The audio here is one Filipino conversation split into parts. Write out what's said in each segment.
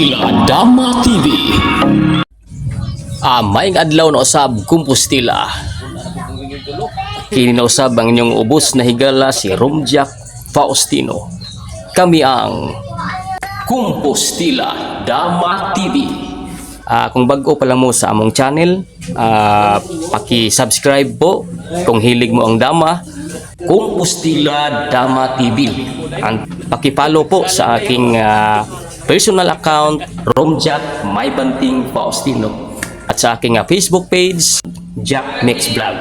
Compostela Dama TV. May adlaw na usab Compostela. Kini na usab ang inyong ubos na higala si Romjack Faustino. Kami ang Compostela Dama TV. Kung bago pa lang mo sa among channel, paki-subscribe po kung hilig mo ang dama. Compostela Dama TV. Paki-follow po sa aking personal account Romjack Maybanting Faustino at sa aking Facebook page Jack Mix Vlog.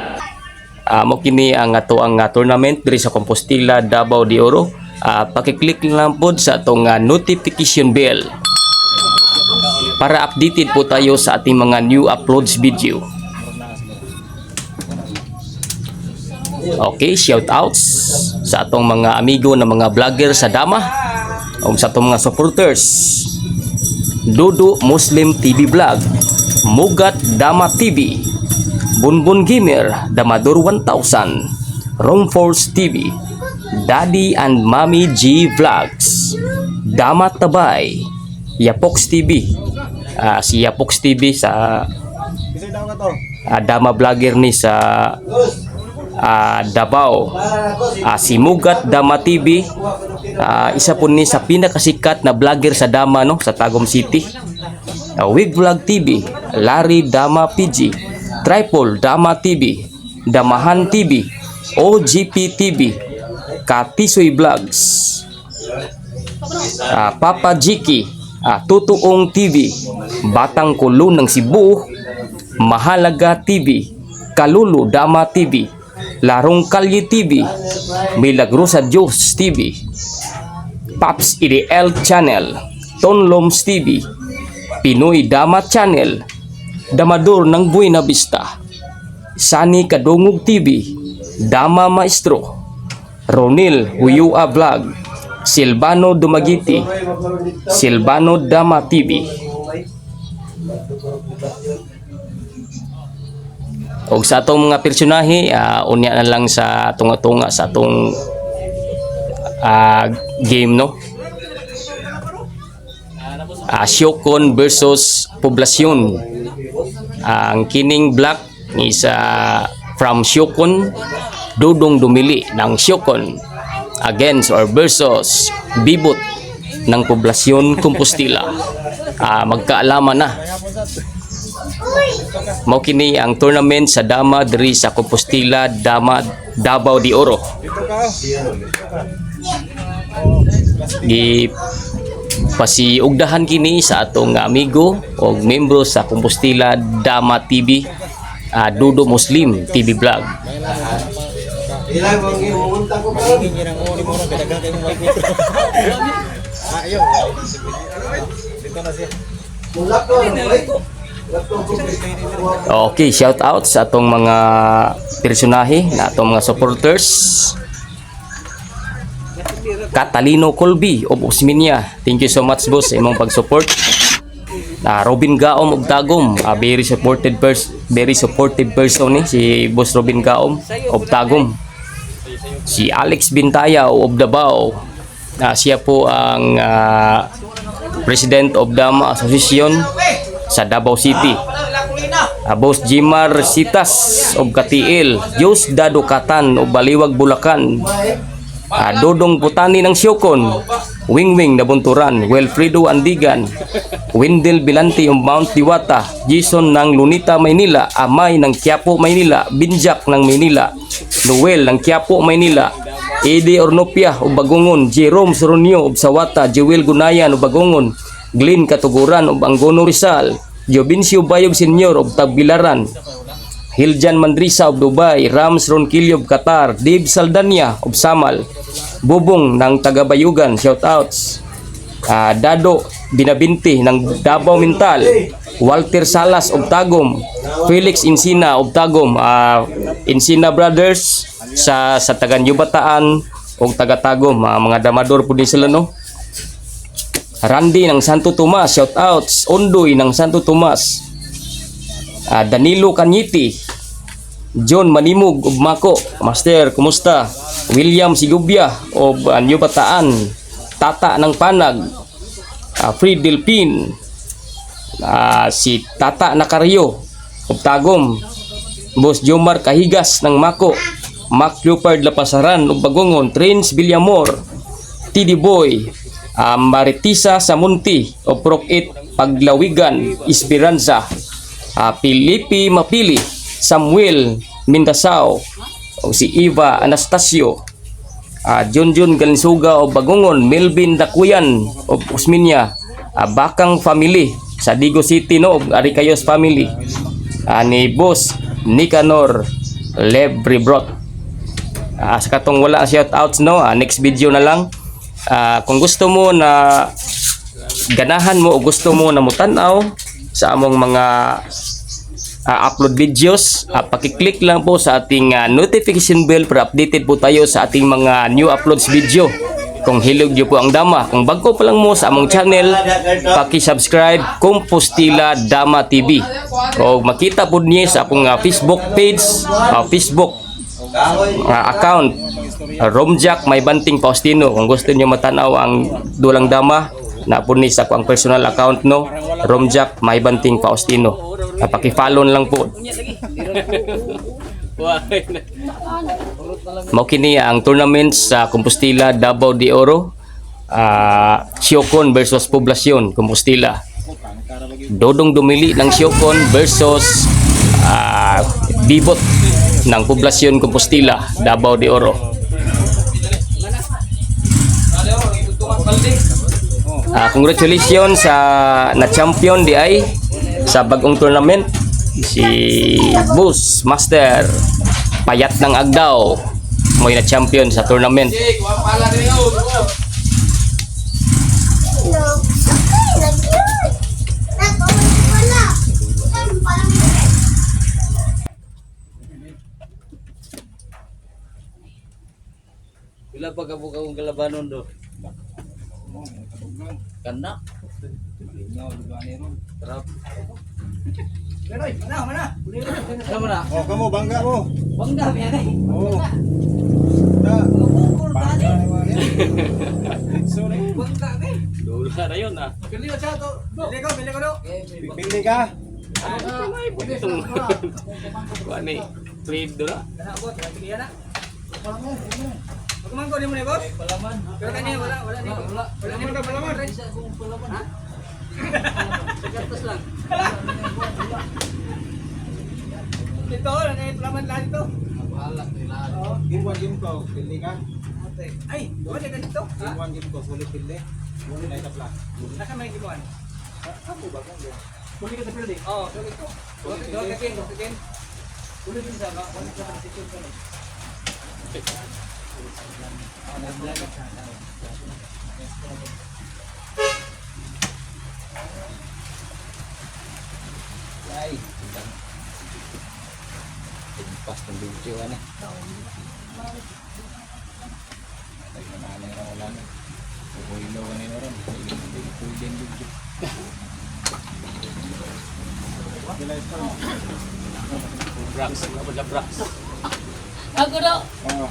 Mo kini ang ato ang tournament diri sa Compostela Davao de Oro. Paki-click lang po sa atong notification bell para updated po tayo sa ating mga new uploads video. Okay, shoutouts sa atong mga amigo na mga vlogger sa Dama o sa atong mga supporters. Dudu Muslim TV Vlog, Mugat Dama TV, Bunbun Gamer, Damador 1000, Romforce TV, Daddy and Mommy G Vlogs, Dama Tabay, Yapox TV. Si Yapox TV sa Dama vlogger ni sa Davao. Si Mugat Dama TV, isa po ni sa pinakasikat na vlogger sa Dama, no, sa Tagum City. Wig Vlog TV, Larry Dama PG, Tripol Dama TV, Damahan TV, OGP TV, Katisoy Vlogs, Papa Jiki, Tutuong TV, Batang Kulo ng Cebu, Mahalaga TV, Kalulu Dama TV, Larong Kalye TV, Milagrosa Diyos TV, Paps IDL Channel, Tonloms TV, Pinoy Dama Channel, Damador ng Buena Vista, Sani Kadungog TV, Dama Maestro, Ronil Huyua Vlog, Silvano Dumagiti, Silvano Dama TV. O sa atong mga personahe, unya na lang sa tunga-tunga sa atong game, no? Syokon versus Poblasyon. Ang kining black is from Syokon, Dudong Dumili ng Syokon against or versus Bibot ng Poblasyon Compostela. Magkaalaman na. Mao kini ang tournament sa Dama diri sa Compostela Dama Davao de Oro. Di pasiugdahan kini sa atong amigo o membro sa Compostela Dama TV, Dudu Muslim TV Vlog. Okay, shout out sa atong mga personahe na atong mga supporters. Catalino Colby of Osminia, thank you so much boss sa imong pag-support. Robin Gaom of Tagum, very supportive person ni si boss Robin Gaom of Tagum. Si Alex Bintaya of Davao, siya po ang President of Dama Association sa Davao City. Boss Jimar Sitas of Katiil, Jus Dado Katan of Baliwag Bulacan, Dodong Putani ng Syokon, Wingwing na Bunturan, Wilfredo Andigan, Wendell Bilanti of Mount Diwata, Jason ng Lunita Maynila, Amay ng Quiapo Maynila, Binjak ng Maynila, Noel ng Quiapo Maynila, Eddie Ornopia of Bagungon, Jerome Soronio of Sawata, Joel Gunayan of Bagungon, Glenn Katuguran of Angono Rizal, Jovincio Bayog Senior of Tagbilaran, Hiljan Mandrisa of Dubai, Rams Ronquillo of Qatar, Dave Saldania of Samal, Bubong ng Tagabayugan, shoutouts, Dado Binabinti ng Davao Mental, Walter Salas of Tagum, Felix Insina of Tagum, Insina Brothers sa Tagan-Yubataan o Taga-Tagum, mga Damador po din sila, no? Randy ng Santo Tomas, shoutouts, Ondoy ng Santo Tomas, Danilo Kanyiti, John Manimug of Mako, Master, kumusta? William Sigubya of New Bataan, Tata ng Panag, Free Delpin, si Tata Nakaryo ug Tagom, Boss Jomar Kahigas ng Mako, Mac Leopard Lapasaran ug Bagongon, Trins Villamor, TD Boy, Maritisa Samunti o Proc 8 Paglawigan, Esperanza, Pilipi Mapili, Samuel Mindasao o si Eva Anastasio, Junjun Galinsuga o Bagongon, Melvin Dakuyan o Usminya, Bakang Family sa Digo City no, Aricayos Family, ni Boss Nicanor Lebrebrot. Sa katong wala shout outs no, next video na lang. Kung gusto mo na ganahan mo o gusto mo na mutanaw sa among mga upload videos, paki-click lang po sa ating notification bell para updated po tayo sa ating mga new uploads video. Kung hilog niyo po ang dama, kung bago pa lang mo sa among channel, paki-subscribe Compostela Dama TV. O makita po niyo sa akong Facebook page, Facebook account, Romjack May Banting Faustino. Kung gusto niyo matanaw ang dulang dama, na po ni sa akong personal account no, Romjack May Banting Faustino. Paki-follow lang po. Mao kini ang tournament sa Compostela Davao de Oro, Siocon versus Poblacion Compostela. Dodong Dumili ng Siocon versus Bibot ng Poblacion Compostela, Davao de Oro. Congratulations sa na-champion di ay sa bagong tournament, si Boss Master Payat ng Agdao, may na-champion sa tournament. Pila pa ka kung kalabanon do? Kanda? Trap. Mana? Oh, kamu bangga mo. Bangga yan eh. Oh. Da. Bangga naman yan. So, Bangga eh. Dula na yun Pili ko siya to. Pili ko do. pili ka. Kuha ni trade doon Kana abot, pilihan na. Pagmangko ni mo ni boss? Palaman. Pero kanya wala ni. Wala ni mo palaman. Ha? Sagatos lang. Dito, palaman lang dito. Game ko, pili ka. Ay, wala ka dito. Game ko, sulit pili. Wala na itapla. Nasa may gibuan. Ako ba kung doon? Muli ka sa building? Oo, sulit ko. Sulit. Sulit din sa ba? Wala ka sa second ka. Ay. Pas ng video ano. Ay, manana na wala na. Ulo ka nila ron. Pwede yung video. Brax, wala Brax. Ako do. Oh.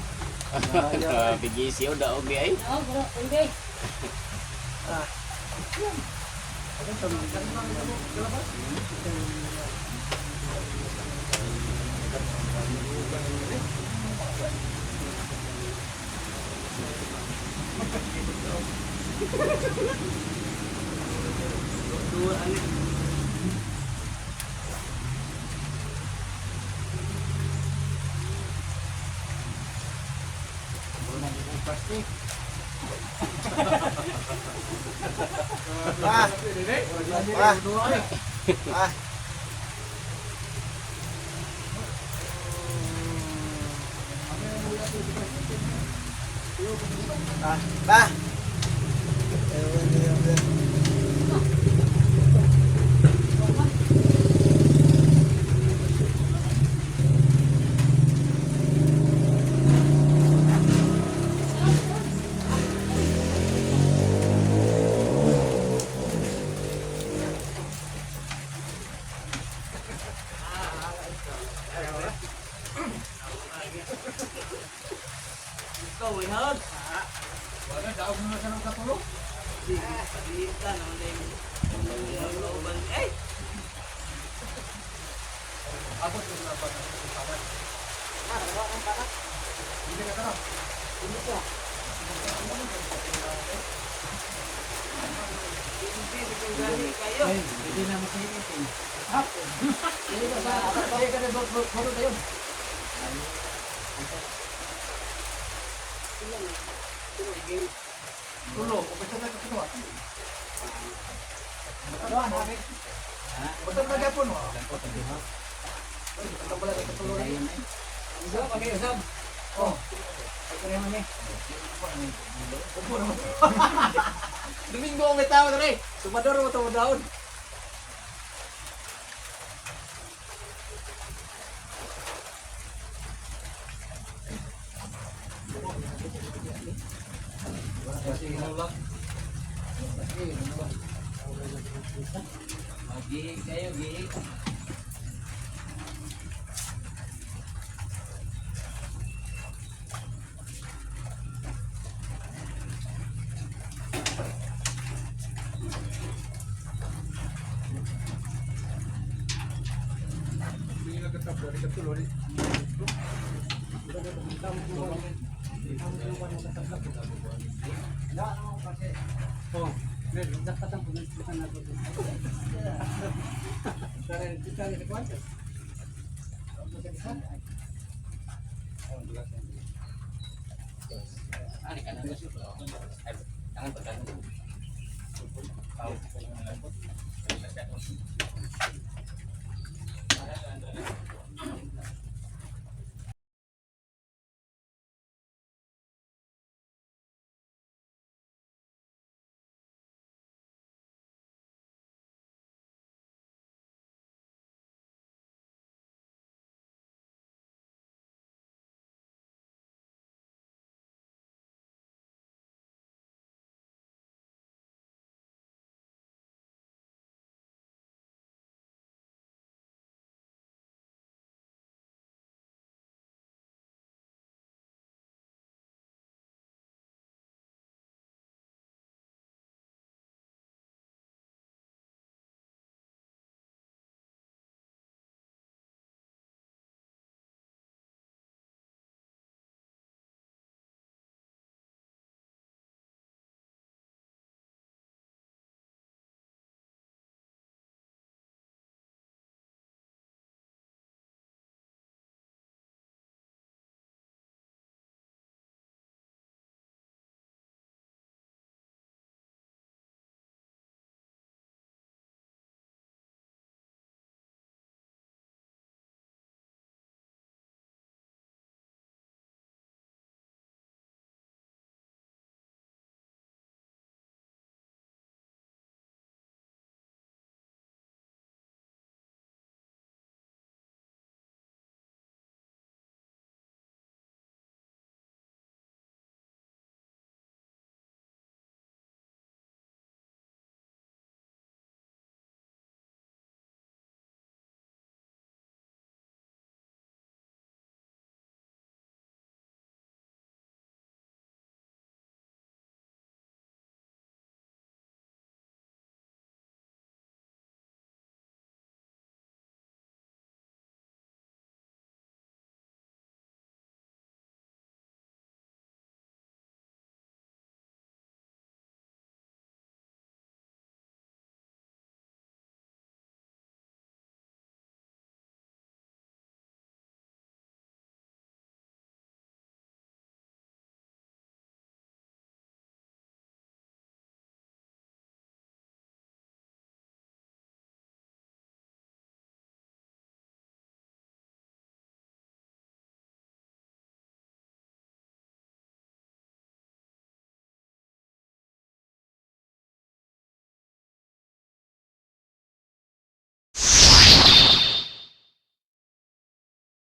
Bigi siyo daog di ay. Oh, bro, hindi. Pagilitan naman din. Eh! Abot ko na pa ng parat. Hindi ka tara. Gani kayo. Hindi na makikitin. Hindi ka sa atas ka na bot tayo. Tulo, upisa na ka kinuha. Ano ang habi? Basta magapon mo. Ito pala ito tulo rin. Isa pa kayo sab. Oh. Ito naman eh. Upo naman. Domingo ang may tao na rin. Sumador mo ito daon. Gi kayo gi. Hindi na katapos. Hindi ka tulo rin. Oh, dapat ang pumunta na ito. Pero kita ni kwento. Ani kana. Tangan pagkan.